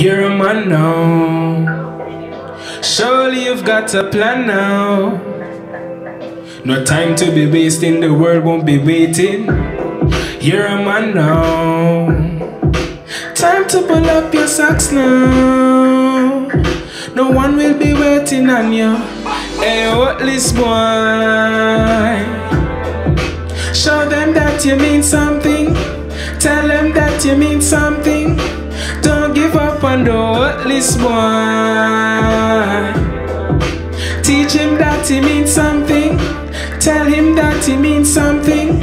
You're a man now. Surely you've got a plan now. No time to be wasting, the world won't be waiting. You're a man now. Time to pull up your socks now. No one will be waiting on you. Hey, Whatless boy. Show them that you mean something. Tell them that you mean something. Don't give up on the Whatless boy. Teach him that he means something. Tell him that he means something.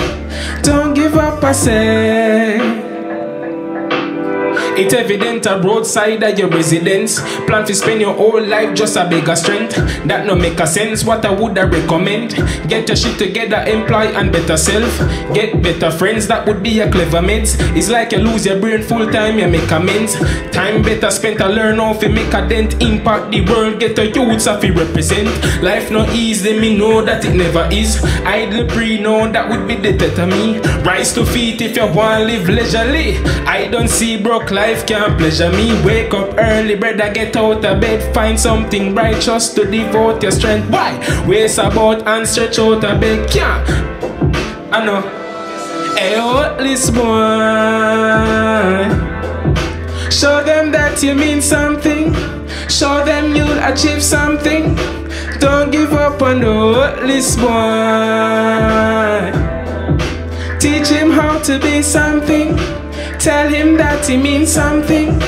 Don't give up, I say. It's evident a roadside at your residence. Plan to spend your whole life just a bigger strength. That no make a sense, what I would I recommend? Get your shit together, employ and better self. Get better friends, that would be a clever mate. It's like you lose your brain full time, you make amends. Time better spent to learn how to make a dent. Impact the world, get the youths if you represent. Life no easy, me know that it never is. Idle pre, know that would be the death of me. Rise to feet if you want live leisurely. I don't see broke life can't pleasure me. Wake up early, brother, get out of bed. Find something righteous to devote your strength. Why? Waste about and stretch out a bed. Can't I know. Hey, Whatless boy. Show them that you mean something. Show them you'll achieve something. Don't give up on the Whatless boy. Teach him how to be something. Tell him that he means something.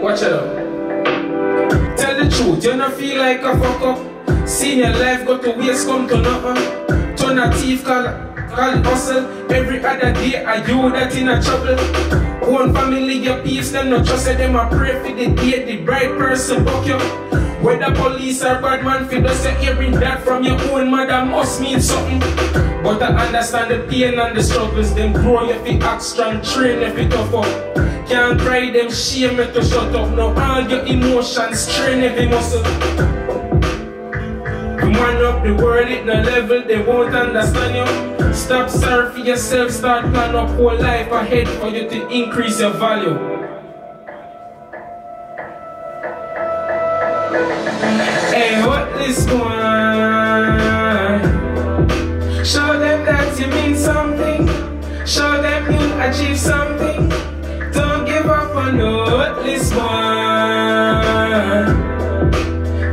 Watch it out. Tell the truth, you don't feel like a fuck up. Seeing your life go to waste, come to nothing. Turn a thief, call it hustle. Every other day, are you that in a trouble? Own family, your peace, them not trust them. I pray for the day, the right person buck you. Whether police or bad man, for those you're hearing that from your own mother must mean something. But I understand the pain and the struggles. Them grow you fi act strong, train you fi tough up. Can't cry them shame you to shut up. Now all your emotions, strain every muscle. You man up the world at no level, they won't understand you. Stop sorry for yourself, start plan up whole life ahead for you to increase your value. Hey, Whatless boy. Show them that you mean something. Show them you'll achieve something. Don't give up on the Whatless boy.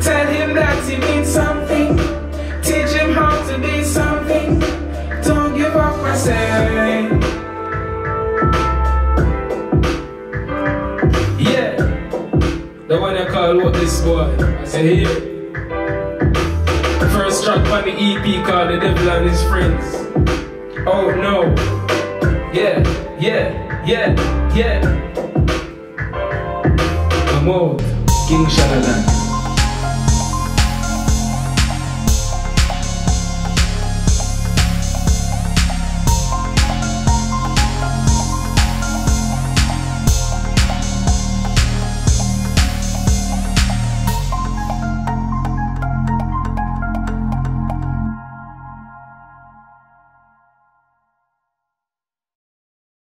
Tell him that he means something. Teach him how to be something. Don't give up, I say. Yeah, the one I call Whatless boy. I say here. First track on the EP called The Devil and His Friends. Oh no. Yeah. I'm out. King Shalalan.